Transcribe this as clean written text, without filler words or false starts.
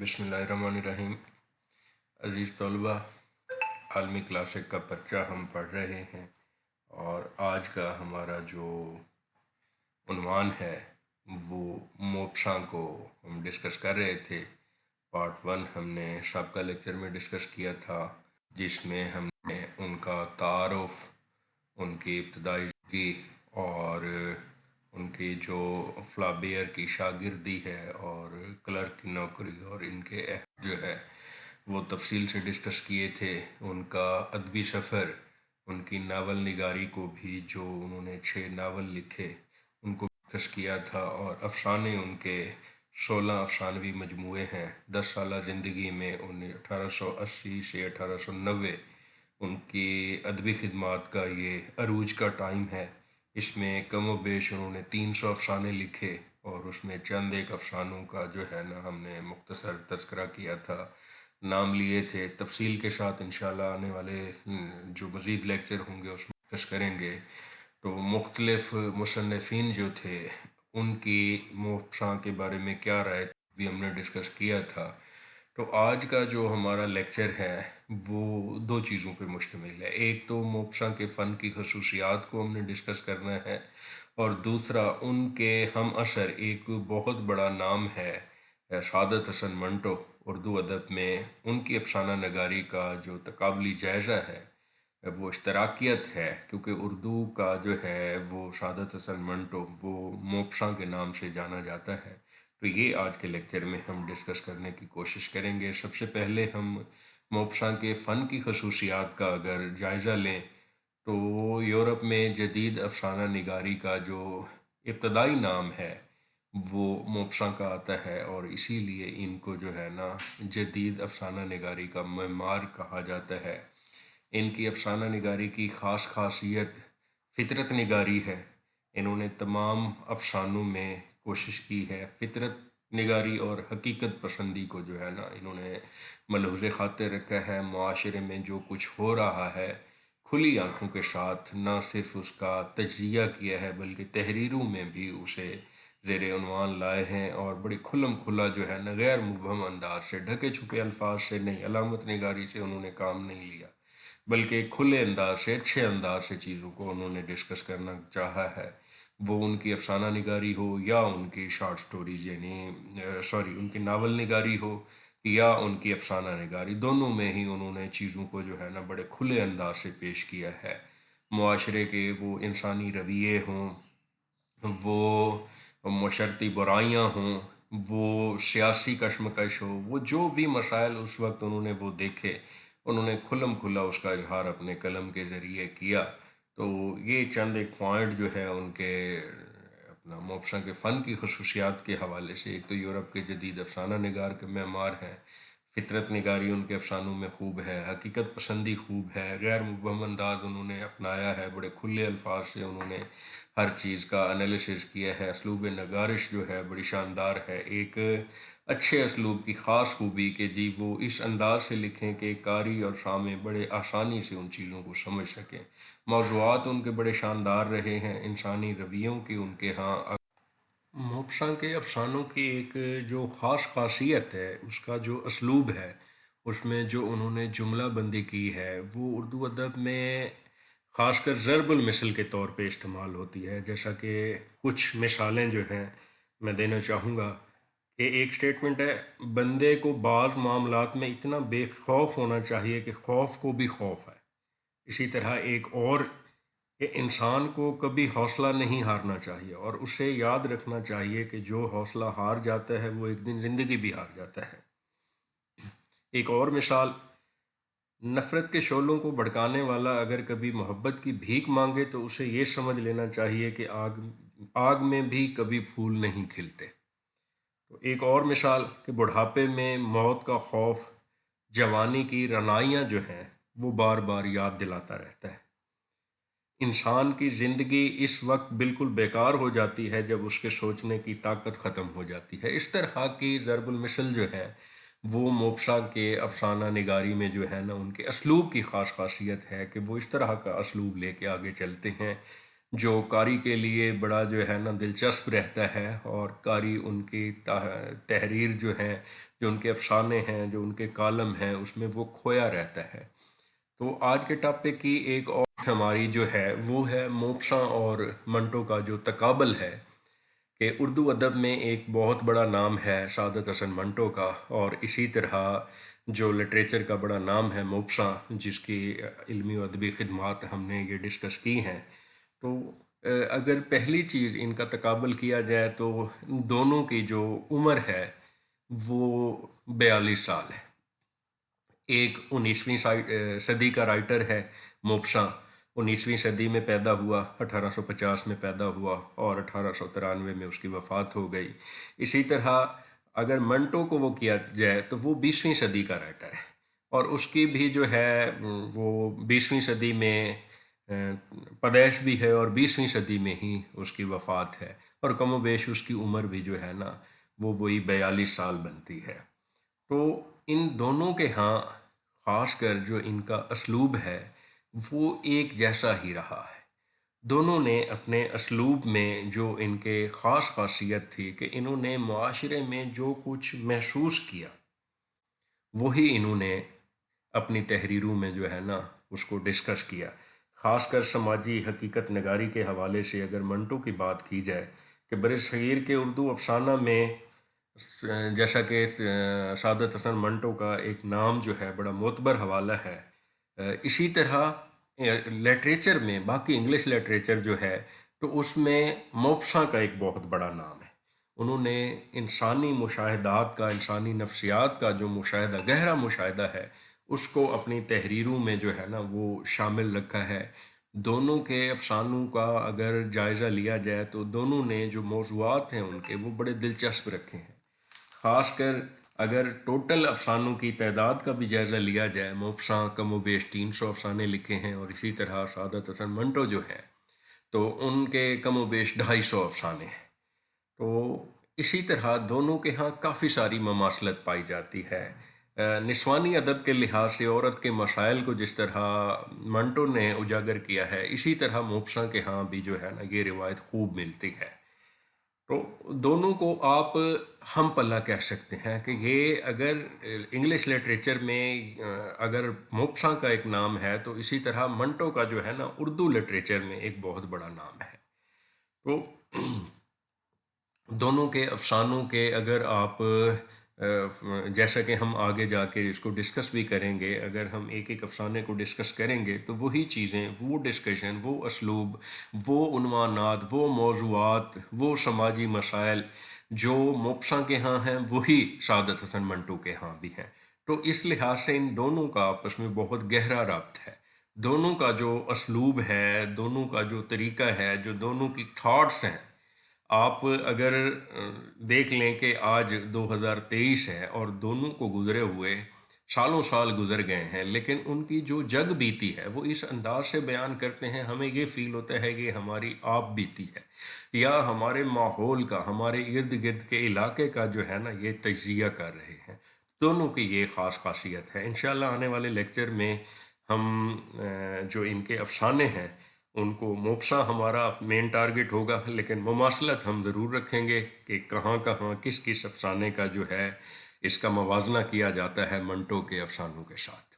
बिस्मिल्लाहिर्रहमानिर्रहीम। अज़ीज़ तलबा, आलमी क्लासिक का पर्चा हम पढ़ रहे हैं और आज का हमारा जो उन्वान है वो मोक्शा को हम डिस्कस कर रहे थे। पार्ट 1 हमने सबका लेक्चर में डिस्कस किया था, जिसमें हमने उनका तारुफ, उनकी इब्तदाई ज़िंदगी और उनकी जो फ्लाबेयर की शागिर्दी है और क्लर्क की नौकरी और इनके जो है वो तफसील से डिस्कस किए थे। उनका अदबी सफ़र, उनकी नावल निगारी को भी, जो उन्होंने 6 नावल लिखे उनको डिस्कस किया था। और अफसाने उनके 16 अफसानवी मजमूए हैं। 10 साल ज़िंदगी में उन्हें 1880 से 1890 उनकी अदबी खिदमात का ये अरूज का टाइम है। इसमें कम व बेश उन्होंने 300 अफसाने लिखे और उसमें चंद एक अफसानों का जो है ना हमने मुख्तसर तज़किरा किया था, नाम लिए थे। तफसील के साथ इंशाल्लाह आने वाले जो मज़ीद लेक्चर होंगे उसमें डिस्कस करेंगे। तो मुख्तलिफ़ मुसन्निफ़ीन जो थे उनकी मोक्शा के बारे में क्या राय भी हमने डिस्कस किया था। तो आज का जो हमारा लेक्चर है वो 2 चीज़ों पे मुश्तमिल है। एक तो मोक्शा के फ़न की खसूसियात को हमने डिस्कस करना है और दूसरा उनके हम असर एक बहुत बड़ा नाम है सादत हसन मंटो। उर्दू अदब में उनकी अफसाना नगारी का जो तकाबली जायज़ा है वो इश्तराकियत है, क्योंकि उर्दू का जो है वो सादत हसन मंटो वो मोक्शा के नाम से जाना जाता है। तो ये आज के लेक्चर में हम डिस्कस करने की कोशिश करेंगे। सबसे पहले हम मोक्शा के फ़न की खसूसियात का अगर जायज़ा लें तो यूरोप में जदीद अफसाना निगारी का जो इब्तदाई नाम है वो मोक्शा का आता है और इसीलिए इनको जो है ना जदीद अफसाना निगारी का मेमार कहा जाता है। इनकी अफसाना निगारी की ख़ास खासियत फ़ितरत निगारी है। इन्होंने तमाम अफसानों में कोशिश की है फ़ितरत निगारी और हकीकत पसंदी को जो है ना इन्होंने मलहूज़ ख़ातिर रखा है। मुआशरे में जो कुछ हो रहा है खुली आँखों के साथ न सिर्फ उसका तज्ज़िया किया है बल्कि तहरीरों में भी उसे ज़ेर उन्वान लाए हैं और बड़ी खुल्लम खुल्ला जो है न गैर मुबहम अंदाज से, ढके छुपे अल्फाज से नहीं, अलामत निगारी से उन्होंने काम नहीं लिया बल्कि खुले अंदाज से, अच्छे अंदाज से चीज़ों को उन्होंने डिस्कस करना चाहा है। वो उनकी अफसाना निगारी हो या उनकी शॉर्ट स्टोरीज़ यानी उनकी नावल निगारी हो या उनकी अफसाना निगारी, दोनों में ही उन्होंने चीज़ों को जो है ना बड़े खुले अंदाज से पेश किया है। मुआशरे के वो इंसानी रवैये हों, वो मशरती बुराइयाँ हों, वो सियासी कशमकश हो, वो जो भी मसाइल उस वक्त उन्होंने वो देखे, उन्होंने खुल्लम खुल्ला उसका इजहार अपने कलम के ज़रिए किया। तो ये चंद एक पॉइंट जो है उनके अपना मोक्शा के फ़न की खसूसियात के हवाले से। एक तो यूरोप के जदीद अफसाना निगार के मेमार हैं, फ़ितरत निगारी उनके अफसानों में खूब है, हकीकत पसंदी खूब है, गैर मुबहम अंदाज उन्होंने अपनाया है, बड़े खुले अल्फाज से उन्होंने हर चीज़ का एनालिसिस किया है। असलूब नगारिश जो है बड़ी शानदार है। एक अच्छे असलूब की ख़ास खूबी कि जी वो इस अंदाज से लिखें कि कारी और सामे बड़े आसानी से उन चीज़ों को समझ सकें। मौज़ूआत उनके बड़े शानदार रहे हैं। इंसानी रवैयों की उनके यहाँ मोक्शा के अफसानों की एक जो ख़ास ख़ासियत है उसका जो असलूब है, उसमें जो उन्होंने जुमला बंदी की है वो उर्दू अदब में ख़ासकर ज़रबुल मिसल के तौर पे इस्तेमाल होती है। जैसा कि कुछ मिसालें जो हैं मैं देना चाहूँगा कि एक स्टेटमेंट है, बंदे को बाज़ मामलात में इतना बेखौफ होना चाहिए कि खौफ को भी खौफ है। इसी तरह एक और कि इंसान को कभी हौसला नहीं हारना चाहिए और उसे याद रखना चाहिए कि जो हौसला हार जाता है वो एक दिन ज़िंदगी भी हार जाता है। एक और मिसाल, नफ़रत के शोलों को भड़काने वाला अगर कभी मोहब्बत की भीख मांगे तो उसे ये समझ लेना चाहिए कि आग आग में भी कभी फूल नहीं खिलते। तो एक और मिसाल कि बुढ़ापे में मौत का खौफ जवानी की रनाइयाँ जो हैं वो बार बार याद दिलाता रहता है। इंसान की ज़िंदगी इस वक्त बिल्कुल बेकार हो जाती है जब उसके सोचने की ताकत ख़त्म हो जाती है। इस तरह की ज़रबुल मिसल जो है वो मोक्शा के अफसाना निगारी में जो है ना उनके असलूब की ख़ास खासियत है कि वो इस तरह का असलूब लेके आगे चलते हैं جو قاری کے لیے بڑا جو ہے نا دلچسپ رہتا ہے، اور قاری ان کی تحریر جو ہے، جو ان کے افسانے ہیں، جو ان کے کالم ہیں، اس میں وہ کھویا رہتا ہے۔ تو آج کے ٹاپک کی ایک اور ہماری جو ہے وہ ہے موپساں اور منٹو کا جو تقابل ہے، کہ اردو ادب میں ایک بہت بڑا نام ہے سعادت حسن منٹو کا، اور اسی طرح جو لٹریچر کا بڑا نام ہے موپساں، جس کی علمی و ادبی خدمات ہم نے یہ ڈسکس کی ہیں۔ تو اگر پہلی چیز ان کا تقابل کیا جائے تو دونوں کی جو عمر ہے وہ 42 سال ہے۔ ایک 19ویں صدی کا رائٹر ہے موپساں، 19ویں صدی میں پیدا ہوا، 1850 میں پیدا ہوا اور 1893 میں اس کی وفات ہو گئی۔ اسی طرح اگر منٹو کو وہ کیا جائے تو وہ 20ویں صدی کا رائٹر ہے، اور اس کی بھی جو ہے وہ 20ویں صدی میں پیدائش بھی ہے، اور 20ویں صدی میں ہی اس کی وفات ہے، اور کم و بیش اس کی عمر بھی جو ہے نا وہ وہی 42 سال بنتی ہے۔ تو ان دونوں کے ہاں خاص کر جو ان کا اسلوب ہے وہ ایک جیسا ہی رہا ہے۔ دونوں نے اپنے اسلوب میں جو ان کے خاص خاصیت تھی کہ انہوں نے معاشرے میں جو کچھ محسوس کیا وہی انہوں نے اپنی تحریروں میں جو ہے نا اس کو ڈسکس کیا۔ خاص کر سماجی حقیقت نگاری کے حوالے سے اگر منٹو کی بات کی جائے کہ برصغیر کے اردو افسانہ میں جیسا کہ سعادت حسن منٹو کا ایک نام جو ہے بڑا معتبر حوالہ ہے، اسی طرح لٹریچر میں باقی انگلش لٹریچر جو ہے تو اس میں موپساں کا ایک بہت بڑا نام ہے۔ انہوں نے انسانی مشاہدات کا، انسانی نفسیات کا جو مشاہدہ، گہرا مشاہدہ ہے، اس کو اپنی تحریروں میں جو ہے نا وہ شامل رکھا ہے۔ دونوں کے افسانوں کا اگر جائزہ لیا جائے تو دونوں نے جو موضوعات ہیں ان کے وہ بڑے دلچسپ رکھے ہیں۔ خاص کر اگر ٹوٹل افسانوں کی تعداد کا بھی جائزہ لیا جائے، موپساں کم و بیش 300 افسانے لکھے ہیں، اور اسی طرح سعادت حسن منٹو جو ہے تو ان کے کم و بیش 250 افسانے ہیں۔ تو اسی طرح دونوں کے ہاں کافی ساری مماثلت پائی جاتی ہے۔ نسوانی ادب کے لحاظ سے عورت کے مسائل کو جس طرح منٹو نے اجاگر کیا ہے، اسی طرح موپساں کے ہاں بھی جو ہے نا یہ روایت خوب ملتی ہے۔ تو دونوں کو آپ ہم پلہ کہہ سکتے ہیں کہ یہ اگر انگلش لٹریچر میں اگر موپساں کا ایک نام ہے تو اسی طرح منٹو کا جو ہے نا اردو لٹریچر میں ایک بہت بڑا نام ہے۔ تو دونوں کے افسانوں کے اگر آپ جیسا کہ ہم آگے جا کے اس کو ڈسکس بھی کریں گے، اگر ہم ایک ایک افسانے کو ڈسکس کریں گے تو وہی چیزیں، وہ ڈسکشن، وہ اسلوب، وہ عنوانات، وہ موضوعات، وہ سماجی مسائل جو موپساں کے ہاں ہیں وہی سعادت حسن منٹو کے ہاں بھی ہیں۔ تو اس لحاظ سے ان دونوں کا آپس میں بہت گہرا رابط ہے۔ دونوں کا جو اسلوب ہے، دونوں کا جو طریقہ ہے، جو دونوں کی تھاٹس ہیں، آپ اگر دیکھ لیں کہ آج 2023 ہے اور دونوں کو گزرے ہوئے سالوں سال گزر گئے ہیں، لیکن ان کی جو جگ بیتی ہے وہ اس انداز سے بیان کرتے ہیں، ہمیں یہ فیل ہوتا ہے کہ ہماری آپ بیتی ہے، یا ہمارے ماحول کا، ہمارے ارد گرد کے علاقے کا جو ہے نا یہ تجزیہ کر رہے ہیں۔ دونوں کی یہ خاص خاصیت ہے۔ انشاءاللہ آنے والے لیکچر میں ہم جو ان کے افسانے ہیں ان کو، موپساں ہمارا مین ٹارگٹ ہوگا، لیکن مماثلت ہم ضرور رکھیں گے کہ کہاں کہاں کس کس افسانے کا جو ہے اس کا موازنہ کیا جاتا ہے منٹو کے افسانوں کے ساتھ۔